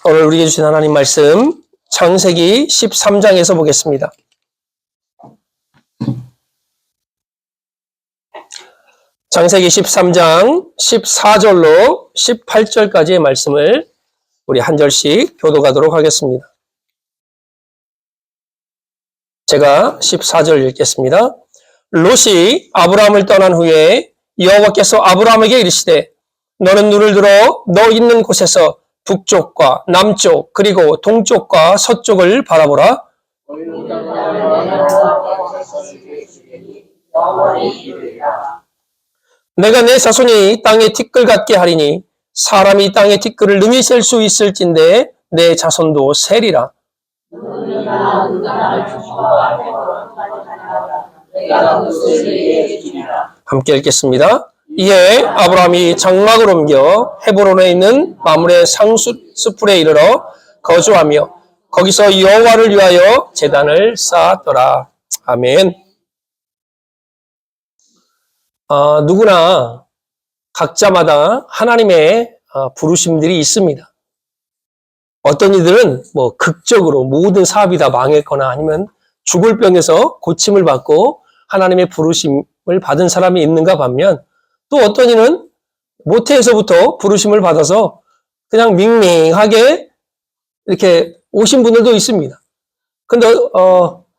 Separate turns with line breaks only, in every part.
오늘 우리에게 주신 하나님 말씀 창세기 13장에서 보겠습니다. 창세기 13장 14절로 18절까지의 말씀을 우리 한 절씩 교독하도록 하겠습니다. 제가 14절 읽겠습니다. 롯이 아브라함을 떠난 후에 여호와께서 아브라함에게 이르시되 너는 눈을 들어 너 있는 곳에서 북쪽과 남쪽 그리고 동쪽과 서쪽을 바라보라. 내가 내 자손이 땅의 티끌 같게 하리니 사람이 땅의 티끌을 능히 셀 수 있을진데 내 자손도 세리라. 함께 읽겠습니다. 이에 아브라함이 장막을 옮겨 헤브론에 있는 마므레 상숫풀에 이르러 거주하며 거기서 여호와를 위하여 제단을 쌓았더라. 아멘. 누구나 각자마다 하나님의 부르심들이 있습니다. 어떤 이들은 극적으로 모든 사업이 다 망했거나 아니면 죽을 병에서 고침을 받고 하나님의 부르심을 받은 사람이 있는가 반면 또 어떤 이는 모태에서부터 부르심을 받아서 그냥 밍밍하게 이렇게 오신 분들도 있습니다. 근데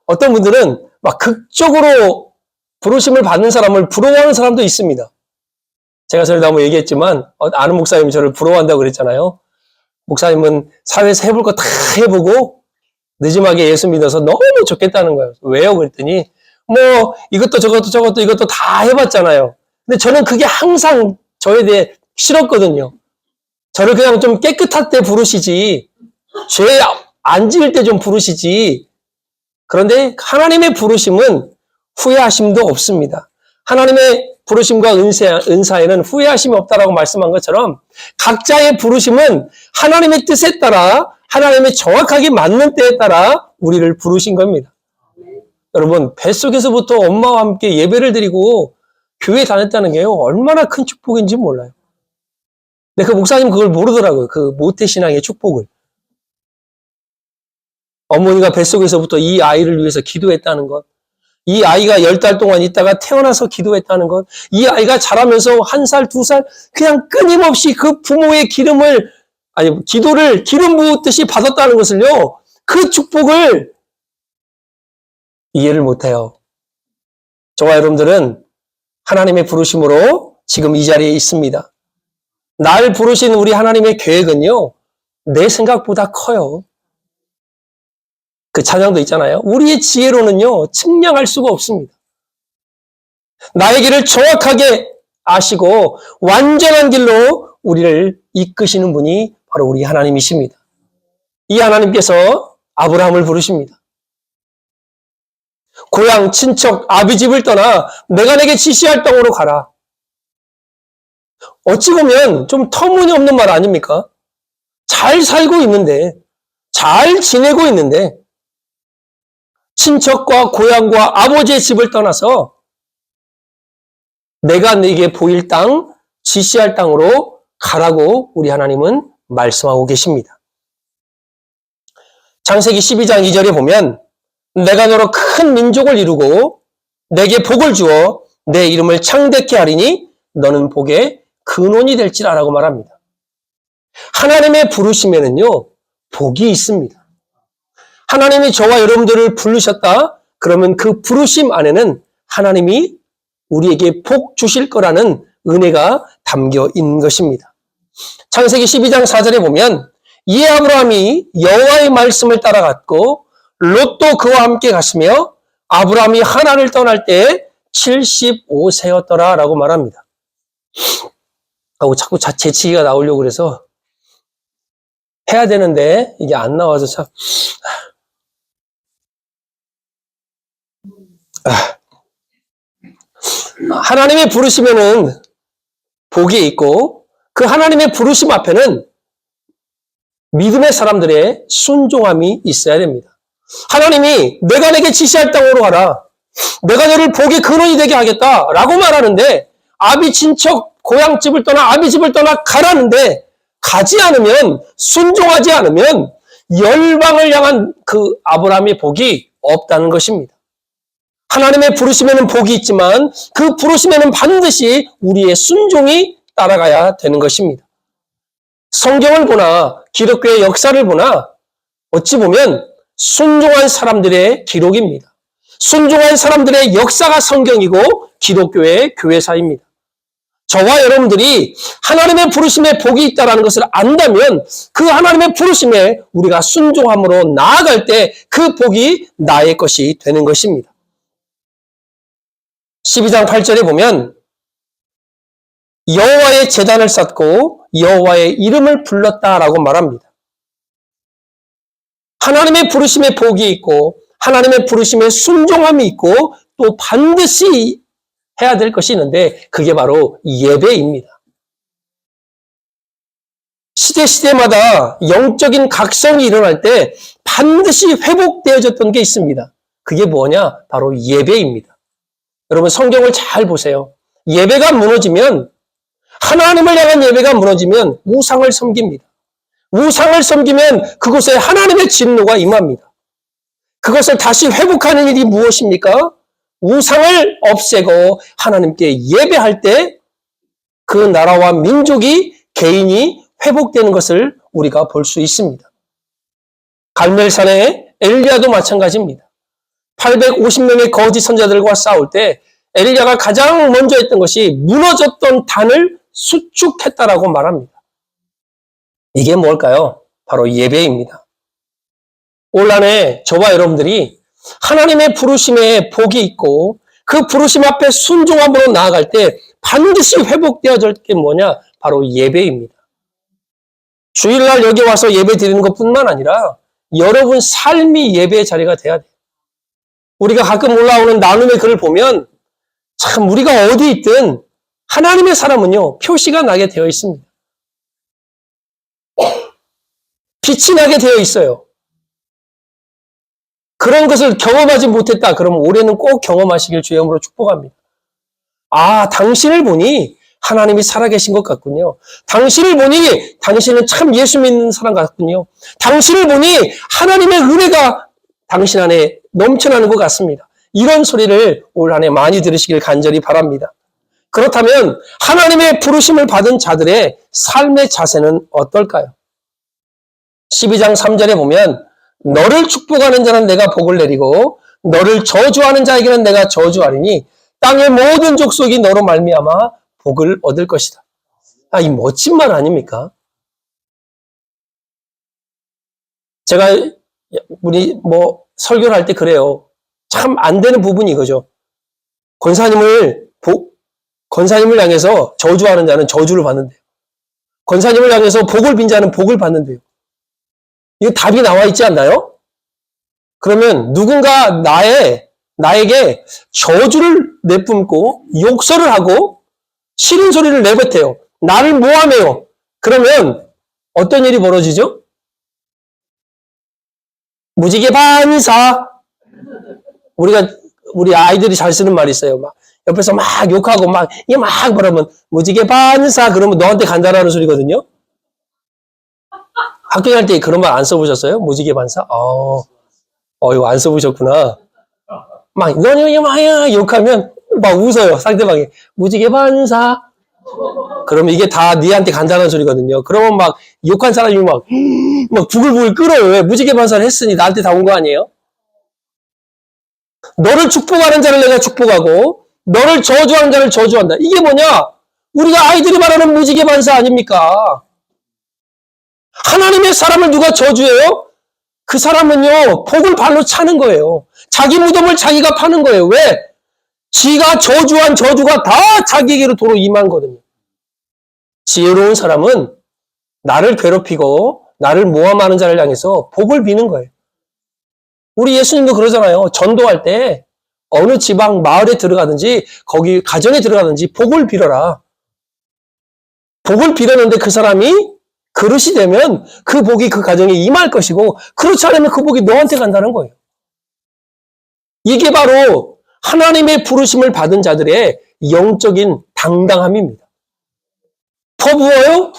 어떤 분들은 막 극적으로 부르심을 받는 사람을 부러워하는 사람도 있습니다. 제가 전에도 한번 얘기했지만 아는 목사님이 저를 부러워한다고 그랬잖아요. 목사님은 사회에서 해볼 거 다 해보고 늦음하게 예수 믿어서 너무 좋겠다는 거예요. 왜요? 그랬더니 이것도 저것도 이것도 다 해봤잖아요. 근데 저는 그게 항상 저에 대해 싫었거든요. 저를 그냥 좀 깨끗할 때 부르시지 죄 안 지을 때 좀 부르시지. 그런데 하나님의 부르심은 후회하심도 없습니다. 하나님의 부르심과 은사에는 후회하심이 없다라고 말씀한 것처럼 각자의 부르심은 하나님의 뜻에 따라 하나님의 정확하게 맞는 때에 따라 우리를 부르신 겁니다. 여러분 뱃속에서부터 엄마와 함께 예배를 드리고 교회 다녔다는 게요 얼마나 큰 축복인지 몰라요. 근데 그 목사님 그걸 모르더라고요. 그 모태신앙의 축복을. 어머니가 뱃속에서부터 이 아이를 위해서 기도했다는 것, 이 아이가 10달 동안 있다가 태어나서 기도했다는 것, 이 아이가 자라면서 1살, 2살 그냥 끊임없이 그 부모의 기도를 기름 부었듯이 받았다는 것을요, 그 축복을 이해를 못해요. 저와 여러분들은 하나님의 부르심으로 지금 이 자리에 있습니다. 날 부르신 우리 하나님의 계획은요, 내 생각보다 커요. 그 찬양도 있잖아요. 우리의 지혜로는요, 측량할 수가 없습니다. 나의 길을 정확하게 아시고 완전한 길로 우리를 이끄시는 분이 바로 우리 하나님이십니다. 이 하나님께서 아브라함을 부르십니다. 고향, 친척, 아비 집을 떠나 내가 내게 지시할 땅으로 가라. 어찌 보면 좀 터무니없는 말 아닙니까? 잘 살고 있는데, 잘 지내고 있는데 친척과 고향과 아버지의 집을 떠나서 내가 네게 보일 땅, 지시할 땅으로 가라고 우리 하나님은 말씀하고 계십니다. 창세기 12장 2절에 보면 내가 너로 큰 민족을 이루고 내게 복을 주어 내 이름을 창대케 하리니 너는 복의 근원이 될지라라고 말합니다. 하나님의 부르심에는요, 복이 있습니다. 하나님이 저와 여러분들을 부르셨다? 그러면 그 부르심 안에는 하나님이 우리에게 복 주실 거라는 은혜가 담겨 있는 것입니다. 창세기 12장 4절에 보면 이에 아브라함이 여호와의 말씀을 따라갔고 롯도 그와 함께 갔으며 아브라함이 하란을 떠날 때 75세였더라 라고 말합니다. 자꾸 재치기가 나오려고 그래서 해야 되는데 이게 안 나와서 참... 하나님의 부르심에는 복이 있고 그 하나님의 부르심 앞에는 믿음의 사람들의 순종함이 있어야 됩니다. 하나님이 내가 내게 지시할 땅으로 가라. 내가 너를 복의 근원이 되게 하겠다라고 말하는데 아비 친척 고향집을 떠나 아비 집을 떠나 가라는데 가지 않으면, 순종하지 않으면 열방을 향한 그 아브라함의 복이 없다는 것입니다. 하나님의 부르심에는 복이 있지만 그 부르심에는 반드시 우리의 순종이 따라가야 되는 것입니다. 성경을 보나 기독교의 역사를 보나 어찌 보면 순종한 사람들의 기록입니다. 순종한 사람들의 역사가 성경이고 기독교의 교회사입니다. 저와 여러분들이 하나님의 부르심에 복이 있다는 것을 안다면 그 하나님의 부르심에 우리가 순종함으로 나아갈 때 그 복이 나의 것이 되는 것입니다. 12장 8절에 보면 여호와의 제단을 쌓고 여호와의 이름을 불렀다라고 말합니다. 하나님의 부르심에 복이 있고 하나님의 부르심에 순종함이 있고 또 반드시 해야 될 것이 있는데 그게 바로 예배입니다. 시대마다 영적인 각성이 일어날 때 반드시 회복되어졌던 게 있습니다. 그게 뭐냐? 바로 예배입니다. 여러분 성경을 잘 보세요. 예배가 무너지면 하나님을 향한 예배가 무너지면 우상을 섬깁니다. 우상을 섬기면 그곳에 하나님의 진노가 임합니다. 그것을 다시 회복하는 일이 무엇입니까? 우상을 없애고 하나님께 예배할 때 그 나라와 민족이 개인이 회복되는 것을 우리가 볼 수 있습니다. 갈멜산의 엘리야도 마찬가지입니다. 850명의 거짓 선자들과 싸울 때 엘리야가 가장 먼저 했던 것이 무너졌던 단을 수축했다라고 말합니다. 이게 뭘까요? 바로 예배입니다. 올 한해 저와 여러분들이 하나님의 부르심에 복이 있고 그 부르심 앞에 순종함으로 나아갈 때 반드시 회복되어질 게 뭐냐? 바로 예배입니다. 주일날 여기 와서 예배 드리는 것뿐만 아니라 여러분 삶이 예배의 자리가 돼야 돼요. 우리가 가끔 올라오는 나눔의 글을 보면 참 우리가 어디 있든 하나님의 사람은요 표시가 나게 되어 있습니다. 빛이 나게 되어 있어요. 그런 것을 경험하지 못했다 그러면 올해는 꼭 경험하시길 주의 이름으로 축복합니다. 아, 당신을 보니 하나님이 살아계신 것 같군요. 당신을 보니 당신은 참 예수 믿는 사람 같군요. 당신을 보니 하나님의 은혜가 당신 안에 넘쳐나는 것 같습니다. 이런 소리를 올 한해 많이 들으시길 간절히 바랍니다. 그렇다면 하나님의 부르심을 받은 자들의 삶의 자세는 어떨까요? 12장 3절에 보면 너를 축복하는 자는 내가 복을 내리고 너를 저주하는 자에게는 내가 저주하리니 땅의 모든 족속이 너로 말미암아 복을 얻을 것이다. 아, 이 멋진 말 아닙니까? 제가 우리 설교를 할 때 그래요. 참 안 되는 부분이 이거죠. 권사님을 향해서 저주하는 자는 저주를 받는데요. 권사님을 향해서 복을 빈 자는 복을 받는데요. 이거 답이 나와 있지 않나요? 그러면 누군가 나에게 저주를 내뿜고 욕설을 하고 싫은 소리를 내뱉어요. 나를 모함해요. 그러면 어떤 일이 벌어지죠? 무지개 반사. 우리 아이들이 잘 쓰는 말이 있어요. 막 옆에서 막 욕하고 이게 막 그러면 무지개 반사 그러면 너한테 간다라는 소리거든요. 학교 다닐 때 그런 말 안 써보셨어요? 무지개 반사? 이거 안 써보셨구나. 너는 막야 욕하면 막 웃어요. 상대방이 무지개 반사. 그러면 이게 다 니한테 간다는 소리거든요. 그러면 막 욕한 사람이 막 부글부글 끓어요. 왜? 무지개 반사를 했으니 나한테 다 온 거 아니에요? 너를 축복하는 자를 내가 축복하고 너를 저주하는 자를 저주한다. 이게 뭐냐? 우리가 아이들이 말하는 무지개 반사 아닙니까? 하나님의 사람을 누가 저주해요? 그 사람은요, 복을 발로 차는 거예요. 자기 무덤을 자기가 파는 거예요. 왜? 지가 저주한 저주가 다 자기에게로 도로 임한 거든요. 지혜로운 사람은 나를 괴롭히고 나를 모함하는 자를 향해서 복을 비는 거예요. 우리 예수님도 그러잖아요. 전도할 때 어느 지방 마을에 들어가든지 거기 가정에 들어가든지 복을 빌어라. 복을 빌었는데 그 사람이 그릇이 되면 그 복이 그 가정에 임할 것이고 그렇지 않으면 그 복이 너한테 간다는 거예요. 이게 바로 하나님의 부르심을 받은 자들의 영적인 당당함입니다. 퍼부어요?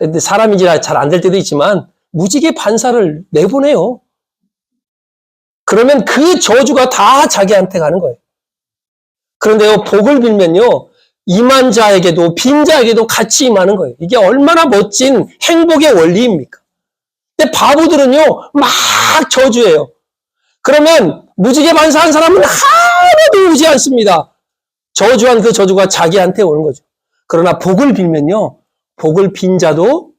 근데 사람이지라 잘 안 될 때도 있지만 무지개 반사를 내보내요. 그러면 그 저주가 다 자기한테 가는 거예요. 그런데요, 복을 빌면요, 임한 자에게도 빈 자에게도 같이 임하는 거예요. 이게 얼마나 멋진 행복의 원리입니까? 근데 바보들은요, 막 저주해요. 그러면 무지개 반사한 사람은 하나도 오지 않습니다. 저주한 그 저주가 자기한테 오는 거죠. 그러나 복을 빌면요, 복을 빈 자도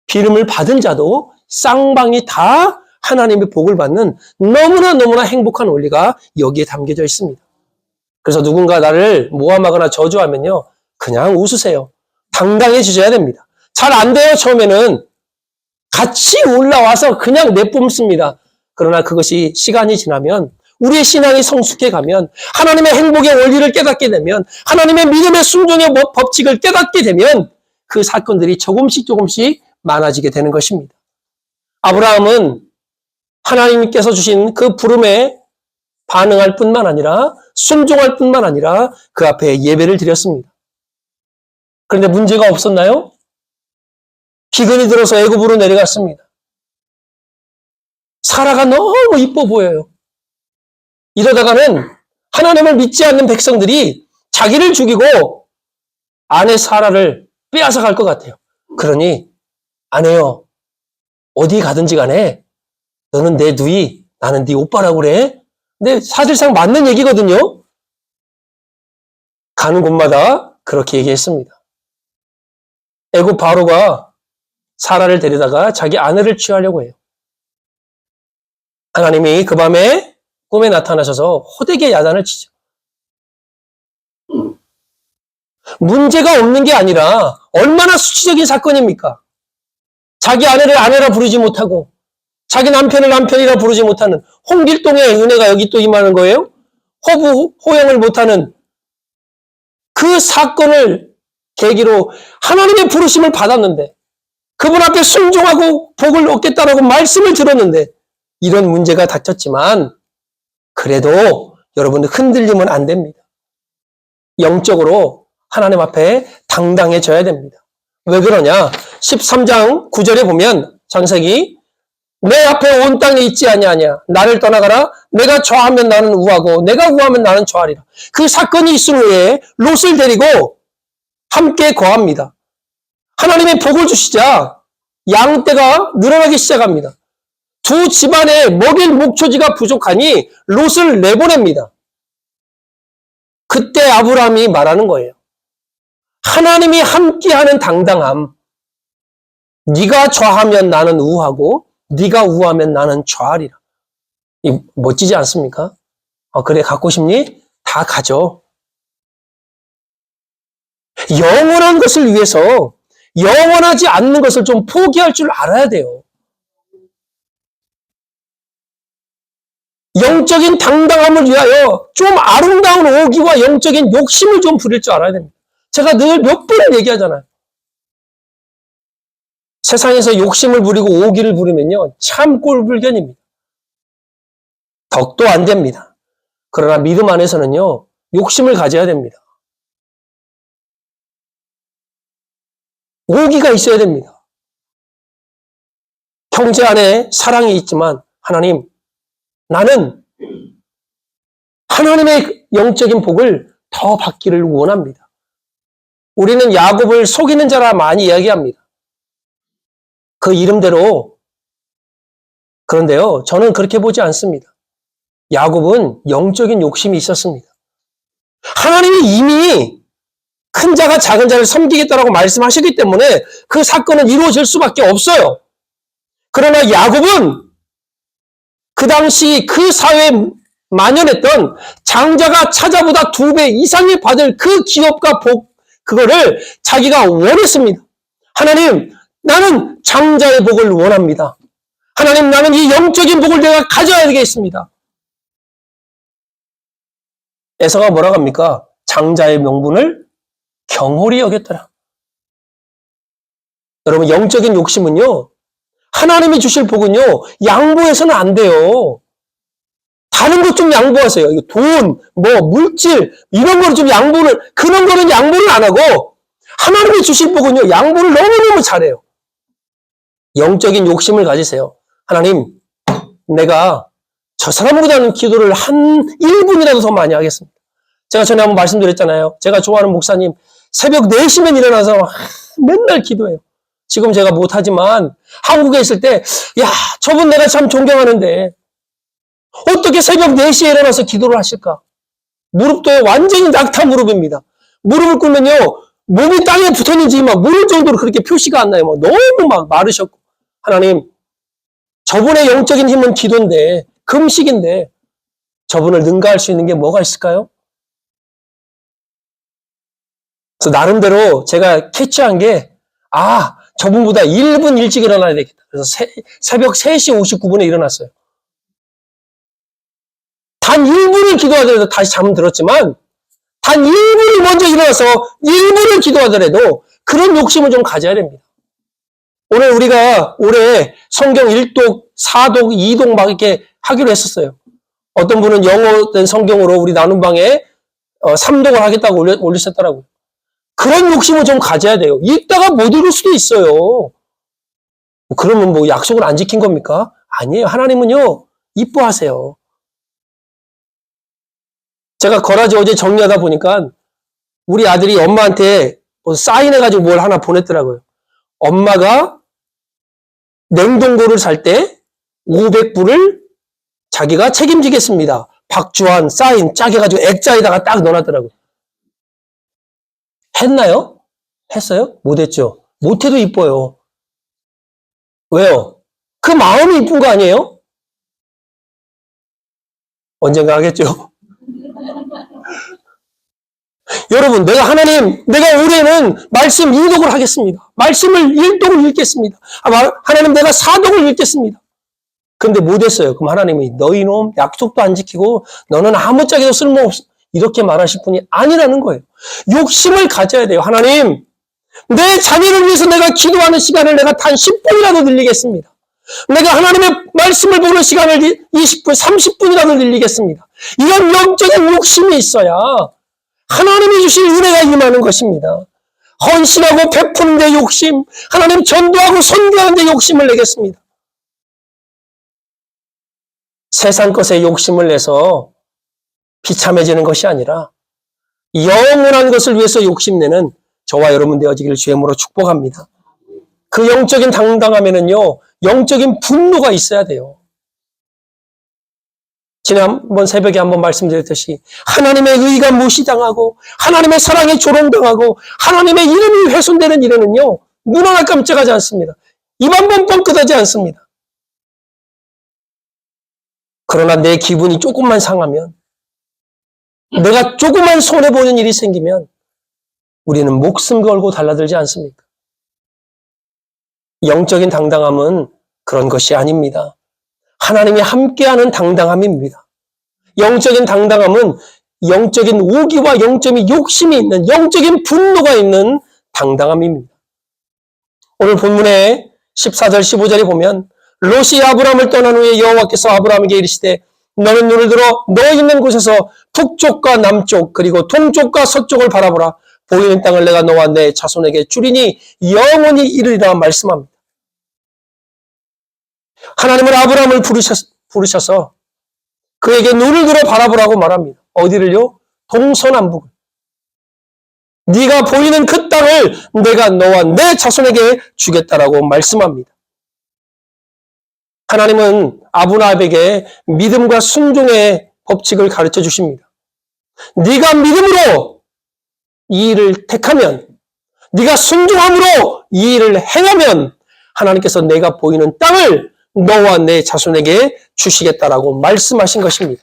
비름을 받은 자도 쌍방이 다 하나님의 복을 받는 너무나 행복한 원리가 여기에 담겨져 있습니다. 그래서 누군가 나를 모함하거나 저주하면요, 그냥 웃으세요. 당당해지셔야 됩니다. 잘 안 돼요, 처음에는. 같이 올라와서 그냥 내뿜습니다. 그러나 그것이 시간이 지나면 우리의 신앙이 성숙해 가면 하나님의 행복의 원리를 깨닫게 되면 하나님의 믿음의 순종의 법칙을 깨닫게 되면 그 사건들이 조금씩 많아지게 되는 것입니다. 아브라함은 하나님께서 주신 그 부름에 반응할 뿐만 아니라 순종할 뿐만 아니라 그 앞에 예배를 드렸습니다. 그런데 문제가 없었나요? 기근이 들어서 애굽으로 내려갔습니다. 사라가 너무 이뻐 보여요. 이러다가는 하나님을 믿지 않는 백성들이 자기를 죽이고 아내 사라를 빼앗아 갈 것 같아요. 그러니 아내요, 어디 가든지 간에 너는 내 누이, 나는 네 오빠라고 그래. 근데 사실상 맞는 얘기거든요. 가는 곳마다 그렇게 얘기했습니다. 애굽 바로가 사라를 데려다가 자기 아내를 취하려고 해요. 하나님이 그 밤에 꿈에 나타나셔서 호되게 야단을 치죠. 문제가 없는 게 아니라 얼마나 수치적인 사건입니까? 자기 아내를 아내라 부르지 못하고 자기 남편을 남편이라 부르지 못하는 홍길동의 은혜가 여기 또 임하는 거예요? 호영을 못하는 그 사건을 계기로 하나님의 부르심을 받았는데 그분 앞에 순종하고 복을 얻겠다라고 말씀을 들었는데 이런 문제가 닥쳤지만 그래도 여러분들 흔들리면 안 됩니다. 영적으로 하나님 앞에 당당해져야 됩니다. 왜 그러냐? 13장 9절에 보면 창세기 내 앞에 온 땅에 있지 아니하냐. 나를 떠나가라. 내가 좌하면 나는 우하고 내가 우하면 나는 좌하리라. 그 사건이 있은 후에 롯을 데리고 함께 거합니다. 하나님의 복을 주시자 양떼가 늘어나기 시작합니다. 두 집안에 먹일 목초지가 부족하니 롯을 내보냅니다. 그때 아브라함이 말하는 거예요. 하나님이 함께하는 당당함. 네가 좌하면 나는 우하고 네가 우하면 나는 좌하리라. 멋지지 않습니까? 그래 갖고 싶니? 다 가져. 영원한 것을 위해서 영원하지 않는 것을 좀 포기할 줄 알아야 돼요. 영적인 당당함을 위하여 좀 아름다운 오기와 영적인 욕심을 좀 부릴 줄 알아야 됩니다. 제가 늘 몇 번을 얘기하잖아요. 세상에서 욕심을 부리고 오기를 부리면요, 참 꼴불견입니다. 덕도 안 됩니다. 그러나 믿음 안에서는요, 욕심을 가져야 됩니다. 오기가 있어야 됩니다. 형제 안에 사랑이 있지만 하나님, 나는 하나님의 영적인 복을 더 받기를 원합니다. 우리는 야곱을 속이는 자라 많이 이야기합니다. 그 이름대로. 그런데요, 저는 그렇게 보지 않습니다. 야곱은 영적인 욕심이 있었습니다. 하나님이 이미 큰 자가 작은 자를 섬기겠다라고 말씀하시기 때문에 그 사건은 이루어질 수밖에 없어요. 그러나 야곱은 그 당시 그 사회에 만연했던 장자가 차자보다 2배 이상이 받을 그 기업과 복, 그거를 자기가 원했습니다. 하나님, 나는 장자의 복을 원합니다. 하나님, 나는 이 영적인 복을 내가 가져야 되겠습니다. 에서가 뭐라고 합니까? 장자의 명분을 경홀히 여겼더라. 여러분, 영적인 욕심은요, 하나님이 주실 복은요, 양보해서는 안 돼요. 다른 것 좀 양보하세요. 돈, 물질, 이런 거는 좀 양보를, 그런 거는 양보를 안 하고, 하나님이 주실 복은요, 양보를 너무너무 잘해요. 영적인 욕심을 가지세요. 하나님, 내가 저 사람보다는 기도를 한 1분이라도 더 많이 하겠습니다. 제가 전에 한번 말씀드렸잖아요. 제가 좋아하는 목사님, 새벽 4시면 일어나서 맨날 기도해요. 지금 제가 못하지만 한국에 있을 때, 야, 저분 내가 참 존경하는데 어떻게 새벽 4시에 일어나서 기도를 하실까? 무릎도 완전히 낙타 무릎입니다. 무릎을 꿇면요, 몸이 땅에 붙었는지 막 모를 정도로 그렇게 표시가 안 나요. 막 너무 막 마르셨고. 하나님, 저분의 영적인 힘은 기도인데, 금식인데, 저분을 능가할 수 있는 게 뭐가 있을까요? 그래서 나름대로 제가 캐치한 게, 저분보다 1분 일찍 일어나야 되겠다. 그래서 새벽 3시 59분에 일어났어요. 단 1분을 기도하더라도 다시 잠은 들었지만, 단 1분을 먼저 일어나서 1분을 기도하더라도 그런 욕심을 좀 가져야 됩니다. 오늘 우리가 올해 성경 1독, 4독, 2독 막 이렇게 하기로 했었어요. 어떤 분은 영어된 성경으로 우리 나눔방에 3독을 하겠다고 올리셨더라고요. 그런 욕심을 좀 가져야 돼요. 읽다가 못 읽을 수도 있어요. 그러면 뭐 약속을 안 지킨 겁니까? 아니에요. 하나님은요, 이뻐하세요. 제가 거라지 어제 정리하다 보니까 우리 아들이 엄마한테 사인해가지고 뭘 하나 보냈더라고요. 엄마가 냉동고를 살 때 500불을 자기가 책임지겠습니다. 박주환 사인 짝 해가지고 액자에다가 딱 넣어놨더라고요. 했나요? 했어요? 못했죠. 못해도 이뻐요. 왜요? 그 마음이 이쁜 거 아니에요? 언젠가 하겠죠. 여러분, 내가 올해는 말씀 2독을 하겠습니다. 말씀을 1독을 읽겠습니다. 하나님, 내가 4독을 읽겠습니다. 근데 못했어요. 그럼 하나님이 너희 놈 약속도 안 지키고 너는 아무짝에도 쓸모없어. 이렇게 말하실 분이 아니라는 거예요. 욕심을 가져야 돼요. 하나님, 내 자녀를 위해서 내가 기도하는 시간을 내가 단 10분이라도 늘리겠습니다. 내가 하나님의 말씀을 보는 시간을 20분, 30분이라도 늘리겠습니다. 이런 영적인 욕심이 있어야 하나님이 주신 은혜가 임하는 것입니다. 헌신하고 베푸는 데 욕심, 하나님 전도하고 선교하는 데 욕심을 내겠습니다. 세상 것에 욕심을 내서 비참해지는 것이 아니라 영원한 것을 위해서 욕심내는 저와 여러분 되어지기를 주의 이름으로 축복합니다. 그 영적인 당당함에는요, 영적인 분노가 있어야 돼요. 지난번 새벽에 한번 말씀드렸듯이 하나님의 의가 무시당하고 하나님의 사랑이 조롱당하고 하나님의 이름이 훼손되는 일에는요, 눈 하나 깜짝하지 않습니다. 입 한 번 뻥끗하지 않습니다. 그러나 내 기분이 조금만 상하면, 내가 조금만 손해보는 일이 생기면 우리는 목숨 걸고 달라들지 않습니까? 영적인 당당함은 그런 것이 아닙니다. 하나님이 함께하는 당당함입니다. 영적인 당당함은 영적인 오기와 영적인 욕심이 있는, 영적인 분노가 있는 당당함입니다. 오늘 본문의 14절 15절에 보면 롯이 아브람을 떠난 후에 여호와께서 아브람에게 이르시되 너는 눈을 들어 너 있는 곳에서 북쪽과 남쪽 그리고 동쪽과 서쪽을 바라보라. 보이는 땅을 내가 너와 내 자손에게 주리니 영원히 이르리라 말씀합니다. 하나님은 아브람을 부르셔서 그에게 눈을 들어 바라보라고 말합니다. 어디를요? 동서남북을. 네가 보이는 그 땅을 내가 너와 내 자손에게 주겠다라고 말씀합니다. 하나님은 아브라함에게 믿음과 순종의 법칙을 가르쳐 주십니다. 네가 믿음으로 이 일을 택하면, 네가 순종함으로 이 일을 행하면 하나님께서 내가 보이는 땅을 너와 내 자손에게 주시겠다라고 말씀하신 것입니다.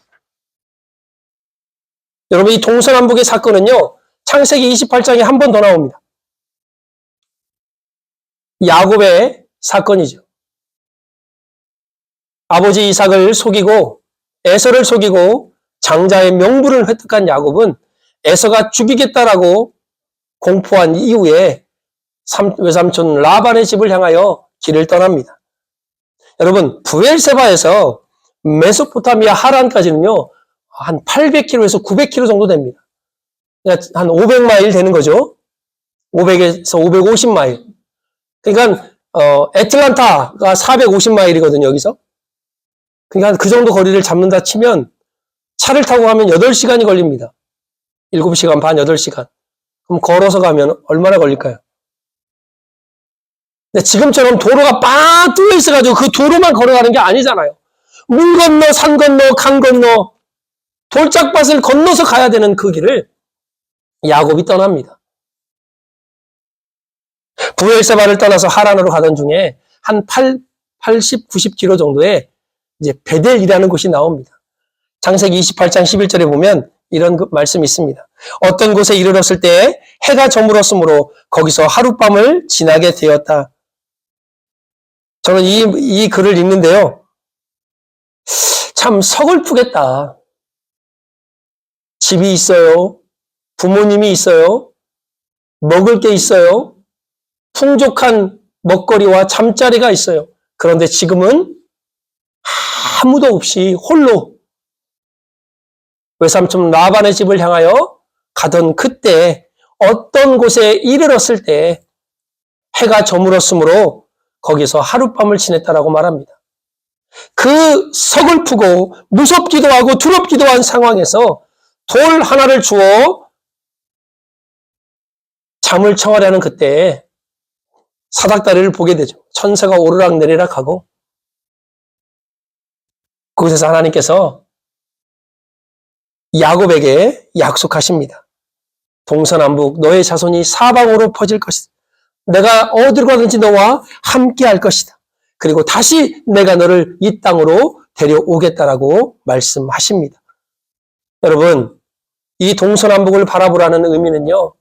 여러분, 이 동서남북의 사건은요, 창세기 28장에 한 번 더 나옵니다. 야곱의 사건이죠. 아버지 이삭을 속이고 에서를 속이고 장자의 명분을 획득한 야곱은 에서가 죽이겠다라고 공포한 이후에 외삼촌 라반의 집을 향하여 길을 떠납니다. 여러분, 부엘세바에서 메소포타미아 하란까지는요, 한 800km에서 900km 정도 됩니다. 한 500마일 되는 거죠. 500에서 550마일. 그러니까 애틀란타가 450마일이거든요, 여기서. 그러니까 그 정도 거리를 잡는다 치면 차를 타고 가면 8시간이 걸립니다. 7시간 반, 8시간. 그럼 걸어서 가면 얼마나 걸릴까요? 근데 지금처럼 도로가 빡 뚫려 있어가지고 그 도로만 걸어가는 게 아니잖아요. 물 건너, 산 건너, 강 건너, 돌짝밭을 건너서 가야 되는 그 길을 야곱이 떠납니다. 부엘세바를 떠나서 하란으로 가던 중에 한 80, 90km 정도에 이제 베델이라는 곳이 나옵니다. 창세기 28장 11절에 보면 이런 말씀이 있습니다. 어떤 곳에 이르렀을 때 해가 저물었으므로 거기서 하룻밤을 지나게 되었다. 저는 이 글을 읽는데요. 참 서글프겠다. 집이 있어요. 부모님이 있어요. 먹을 게 있어요. 풍족한 먹거리와 잠자리가 있어요. 그런데 지금은 아무도 없이 홀로 외삼촌 라반의 집을 향하여 가던 그때 어떤 곳에 이르렀을 때 해가 저물었으므로 거기서 하룻밤을 지냈다라고 말합니다. 그 서글프고 무섭기도 하고 두렵기도 한 상황에서 돌 하나를 주어 잠을 청하려는 그때에 사닥다리를 보게 되죠. 천사가 오르락 내리락 하고 그곳에서 하나님께서 야곱에게 약속하십니다. 동서남북 너의 자손이 사방으로 퍼질 것이다. 내가 어디로 가든지 너와 함께 할 것이다. 그리고 다시 내가 너를 이 땅으로 데려오겠다라고 말씀하십니다. 여러분, 이 동서남북을 바라보라는 의미는요,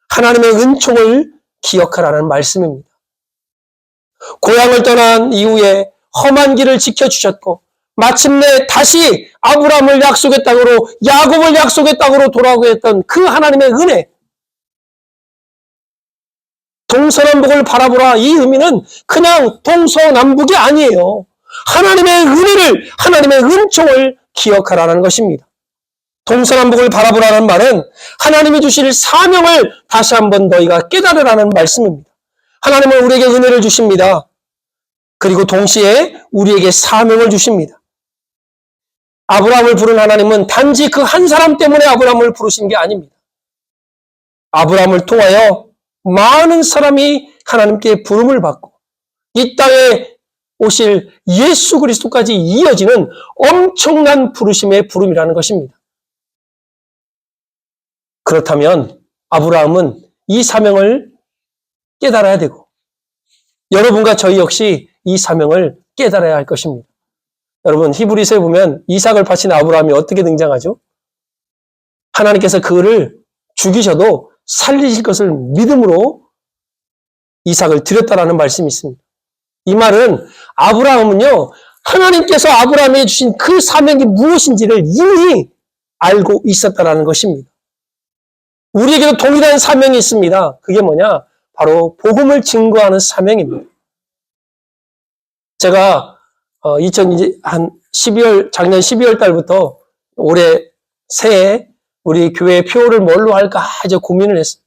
하나님의 은총을 기억하라는 말씀입니다. 고향을 떠난 이후에 험한 길을 지켜주셨고 마침내 다시 아브라함을 약속의 땅으로 야곱을 약속의 땅으로 돌아오게 했던 그 하나님의 은혜, 동서남북을 바라보라 이 의미는 그냥 동서남북이 아니에요. 하나님의 은혜를, 하나님의 은총을 기억하라는 것입니다. 동서남북을 바라보라는 말은 하나님이 주실 사명을 다시 한번 너희가 깨달으라는 말씀입니다. 하나님은 우리에게 은혜를 주십니다. 그리고 동시에 우리에게 사명을 주십니다. 아브라함을 부른 하나님은 단지 그 한 사람 때문에 아브라함을 부르신 게 아닙니다. 아브라함을 통하여 많은 사람이 하나님께 부름을 받고 이 땅에 오실 예수 그리스도까지 이어지는 엄청난 부르심의 부름이라는 것입니다. 그렇다면 아브라함은 이 사명을 깨달아야 되고 여러분과 저희 역시 이 사명을 깨달아야 할 것입니다. 여러분, 히브리서에 보면 이삭을 바친 아브라함이 어떻게 등장하죠? 하나님께서 그를 죽이셔도 살리실 것을 믿음으로 이삭을 드렸다라는 말씀이 있습니다. 이 말은 아브라함은요, 하나님께서 아브라함에게 주신 그 사명이 무엇인지를 이미 알고 있었다라는 것입니다. 우리에게도 동일한 사명이 있습니다. 그게 뭐냐? 바로 복음을 증거하는 사명입니다. 제가 작년 12월 달부터 올해 새해 우리 교회 표를 뭘로 할까 이제 고민을 했어요.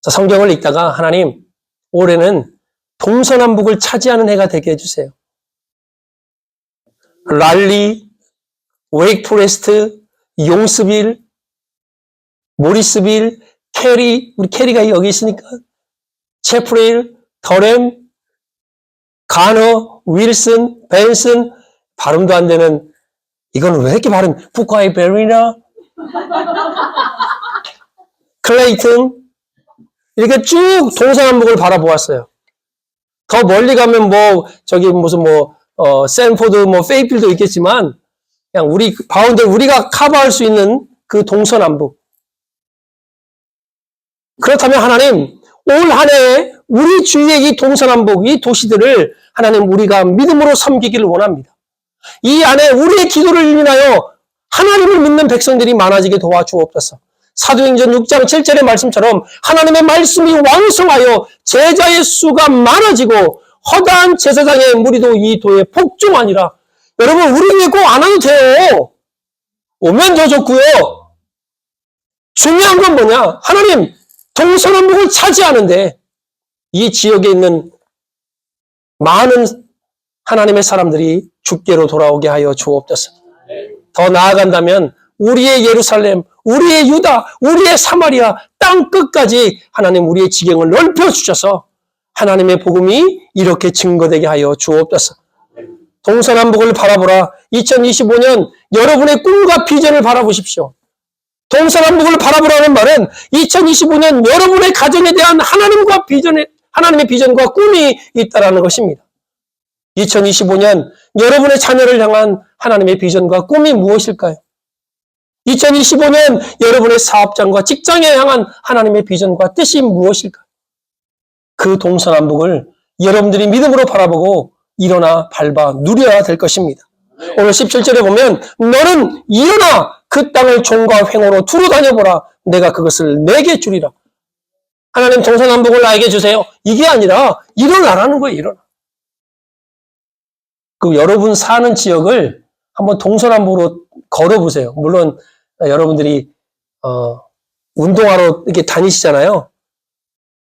성경을 읽다가 하나님, 올해는 동서남북을 차지하는 해가 되게 해주세요. 랄리, 웨이크포레스트, 용스빌, 모리스빌, 캐리, 우리 캐리가 여기 있으니까, 채프레일, 더렘, 가너, 윌슨, 벤슨, 발음도 안 되는, 이거는 왜 이렇게 발음, 푸카이 베리나, 클레이튼, 이렇게 쭉 동서남북을 바라보았어요. 더 멀리 가면 샌포드, 페이필도 있겠지만, 그냥 우리가 커버할 수 있는 그 동서남북. 그렇다면 하나님, 올 한 해 우리 주위의 이 동서남북, 이 도시들을 하나님 우리가 믿음으로 섬기기를 원합니다. 이 안에 우리의 기도를 인하여 하나님을 믿는 백성들이 많아지게 도와주옵소서. 사도행전 6장 7절의 말씀처럼 하나님의 말씀이 왕성하여 제자의 수가 많아지고 허다한 제사장의 무리도 이 도에 복종하니라. 여러분, 우리는 꼭 안 와도 돼요. 오면 더 좋고요. 중요한 건 뭐냐? 하나님, 동서남북을 차지하는데 이 지역에 있는 많은 하나님의 사람들이 주께로 돌아오게 하여 주옵소서. 더 나아간다면 우리의 예루살렘, 우리의 유다, 우리의 사마리아 땅 끝까지 하나님 우리의 지경을 넓혀주셔서 하나님의 복음이 이렇게 증거되게 하여 주옵소서. 동서남북을 바라보라. 2025년 여러분의 꿈과 비전을 바라보십시오. 동서남북을 바라보라는 말은 2025년 여러분의 가정에 대한 하나님의 비전과 꿈이 있다라는 것입니다. 2025년 여러분의 자녀를 향한 하나님의 비전과 꿈이 무엇일까요? 2025년 여러분의 사업장과 직장에 향한 하나님의 비전과 뜻이 무엇일까요? 그 동서남북을 여러분들이 믿음으로 바라보고 일어나 밟아 누려야 될 것입니다. 오늘 17절에 보면 너는 일어나 그 땅을 종과 횡으로 두루 다녀보라. 내가 그것을 내게 주리라. 하나님 동서남북을 나에게 주세요. 이게 아니라 일어나라는 거예요. 일어나. 그 여러분 사는 지역을 한번 동서남북으로 걸어보세요. 물론 여러분들이 운동하러 이렇게 다니시잖아요.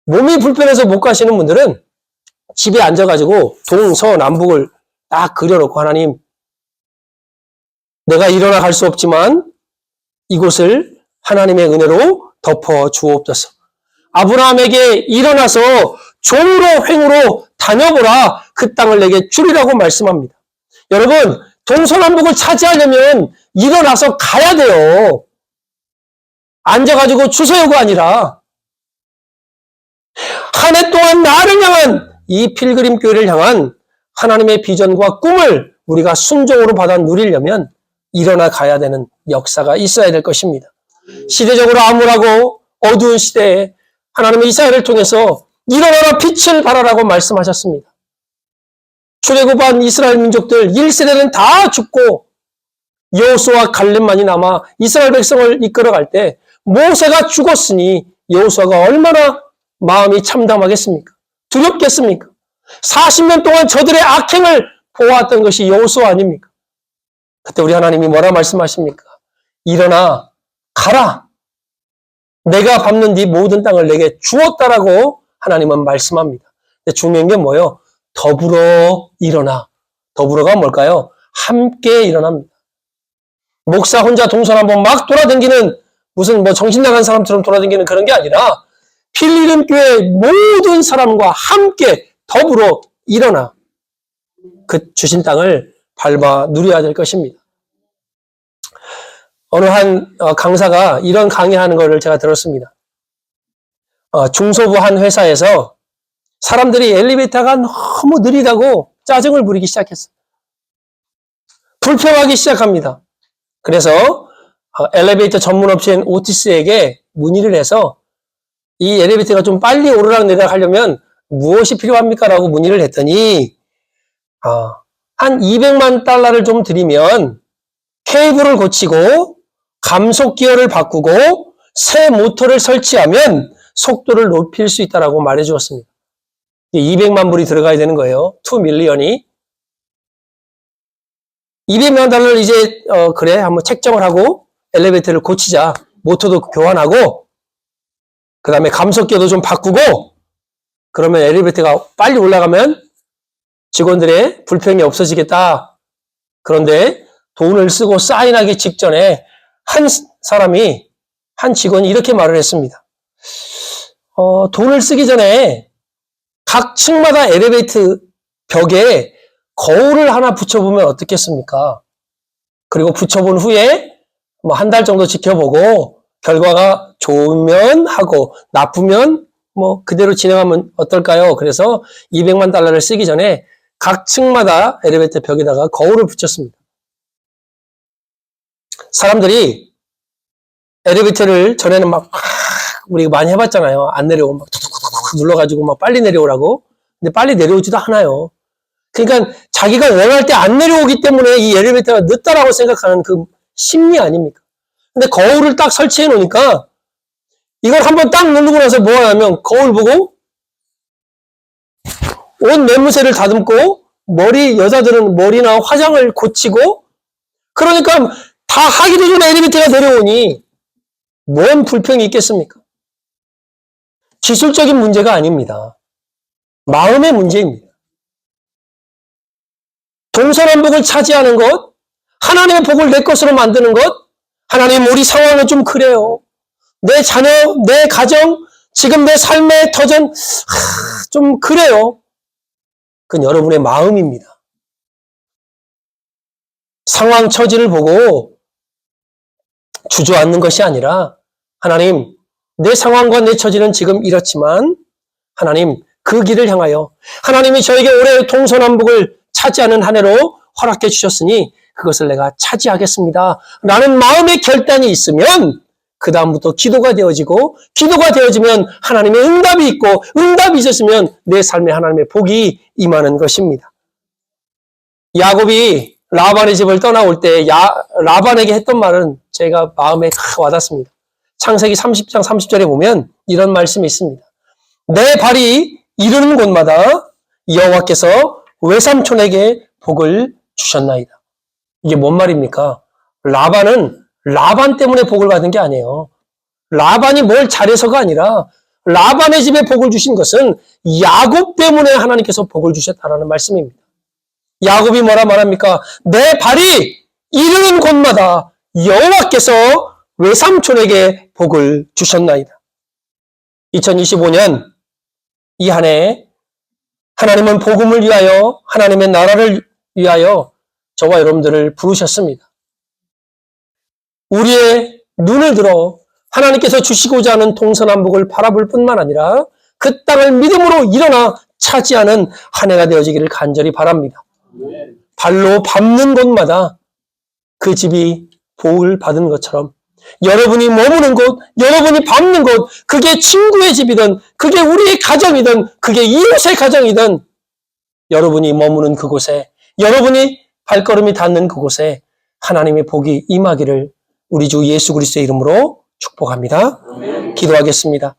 몸이 불편해서 못 가시는 분들은 집에 앉아가지고 동서남북을 딱 그려놓고 하나님 내가 일어나 갈 수 없지만 이곳을 하나님의 은혜로 덮어 주옵소서. 아브라함에게 일어나서 종으로 횡으로 다녀보라. 그 땅을 내게 주리라고 말씀합니다. 여러분 동서남북을 차지하려면 일어나서 가야 돼요. 앉아가지고 주세요가 아니라 한 해 동안 나를 향한 이 필그림 교회를 향한 하나님의 비전과 꿈을 우리가 순종으로 받아 누리려면 일어나 가야 되는 역사가 있어야 될 것입니다. 시대적으로 암울하고 어두운 시대에 하나님의 이사야를 통해서 일어나라 빛을 발하라고 말씀하셨습니다. 출애굽한 이스라엘 민족들 1세대는 다 죽고 여호수아와 갈렙만이 남아 이스라엘 백성을 이끌어갈 때 모세가 죽었으니 여호수아가 얼마나 마음이 참담하겠습니까? 두렵겠습니까? 40년 동안 저들의 악행을 보았던 것이 여호수아 아닙니까? 그때 우리 하나님이 뭐라 말씀하십니까? 일어나 가라. 내가 밟는 네 모든 땅을 내게 주었다라고 하나님은 말씀합니다. 근데 중요한 게 뭐예요? 더불어 일어나. 더불어가 뭘까요? 함께 일어납니다. 목사 혼자 동서남북 막 돌아다니는 무슨 뭐 정신 나간 사람처럼 돌아다니는 그런 게 아니라 필리름 교회 모든 사람과 함께 더불어 일어나 그 주신 땅을 밟아 누려야 될 것입니다. 어느 한 강사가 이런 강의하는 것을 제가 들었습니다. 중소부 한 회사에서 사람들이 엘리베이터가 너무 느리다고 짜증을 부리기 시작했어요. 불평하기 시작합니다. 그래서 엘리베이터 전문 업체인 오티스에게 문의를 해서 이 엘리베이터가 좀 빨리 오르락 내리락 하려면 무엇이 필요합니까? 라고 문의를 했더니 한 200만 달러를 좀 드리면 케이블을 고치고 감속 기어를 바꾸고 새 모터를 설치하면 속도를 높일 수 있다라고 말해 주었습니다. 200만 불이 들어가야 되는 거예요. 2 밀리언이. 200만 달러를 이제 그래 한번 책정을 하고 엘리베이터를 고치자. 모터도 교환하고 그 다음에 감속 기어도 좀 바꾸고 그러면 엘리베이터가 빨리 올라가면 직원들의 불평이 없어지겠다. 그런데 돈을 쓰고 사인하기 직전에 한 직원이 이렇게 말을 했습니다. 돈을 쓰기 전에 각 층마다 엘리베이터 벽에 거울을 하나 붙여보면 어떻겠습니까? 그리고 붙여본 후에 뭐 한 달 정도 지켜보고 결과가 좋으면 하고 나쁘면 뭐 그대로 진행하면 어떨까요? 그래서 200만 달러를 쓰기 전에 각 층마다 엘리베이터 벽에다가 거울을 붙였습니다. 사람들이 엘리베이터를 전에는 막 우리 많이 해봤잖아요. 안 내려오고 막 툭툭툭툭 눌러가지고 막 빨리 내려오라고. 근데 빨리 내려오지도 않아요. 그러니까 자기가 원할 때 안 내려오기 때문에 이 엘리베이터가 늦다라고 생각하는 그 심리 아닙니까? 근데 거울을 딱 설치해 놓으니까 이걸 한번 딱 누르고 나서 뭐 하냐면 거울 보고 온 내무새를 다듬고 여자들은 머리나 화장을 고치고 그러니까 다 하기도 전에 엘리베이터가 내려오니 뭔 불평이 있겠습니까? 기술적인 문제가 아닙니다. 마음의 문제입니다. 동서남북을 차지하는 것, 하나님의 복을 내 것으로 만드는 것, 하나님 우리 상황은 좀 그래요. 내 자녀, 내 가정, 지금 내 삶의 터전 좀 그래요. 그건 여러분의 마음입니다. 상황 처지를 보고 주저앉는 것이 아니라 하나님 내 상황과 내 처지는 지금 이렇지만 하나님 그 길을 향하여 하나님이 저에게 올해 동서남북을 차지하는 한 해로 허락해 주셨으니 그것을 내가 차지하겠습니다. 라는 마음의 결단이 있으면 그 다음부터 기도가 되어지고 기도가 되어지면 하나님의 응답이 있고 응답이 있었으면 내 삶에 하나님의 복이 임하는 것입니다. 야곱이 라반의 집을 떠나올 때 라반에게 했던 말은 제가 마음에 와닿습니다. 창세기 30장 30절에 보면 이런 말씀이 있습니다. 내 발이 이르는 곳마다 여호와께서 외삼촌에게 복을 주셨나이다. 이게 뭔 말입니까? 라반은 라반 때문에 복을 받은 게 아니에요. 라반이 뭘 잘해서가 아니라 라반의 집에 복을 주신 것은 야곱 때문에 하나님께서 복을 주셨다라는 말씀입니다. 야곱이 뭐라 말합니까? 내 발이 이르는 곳마다 여호와께서 외삼촌에게 복을 주셨나이다. 2025년 이 한 해 하나님은 복음을 위하여 하나님의 나라를 위하여 저와 여러분들을 부르셨습니다. 우리의 눈을 들어 하나님께서 주시고자 하는 동서남북을 바라볼 뿐만 아니라 그 땅을 믿음으로 일어나 차지하는 한 해가 되어지기를 간절히 바랍니다. 발로 밟는 곳마다 그 집이 복을 받은 것처럼 여러분이 머무는 곳, 여러분이 밟는 곳, 그게 친구의 집이든 그게 우리의 가정이든 그게 이웃의 가정이든 여러분이 머무는 그곳에 여러분이 발걸음이 닿는 그곳에 하나님의 복이 임하기를 우리 주 예수 그리스도의 이름으로 축복합니다. 기도하겠습니다.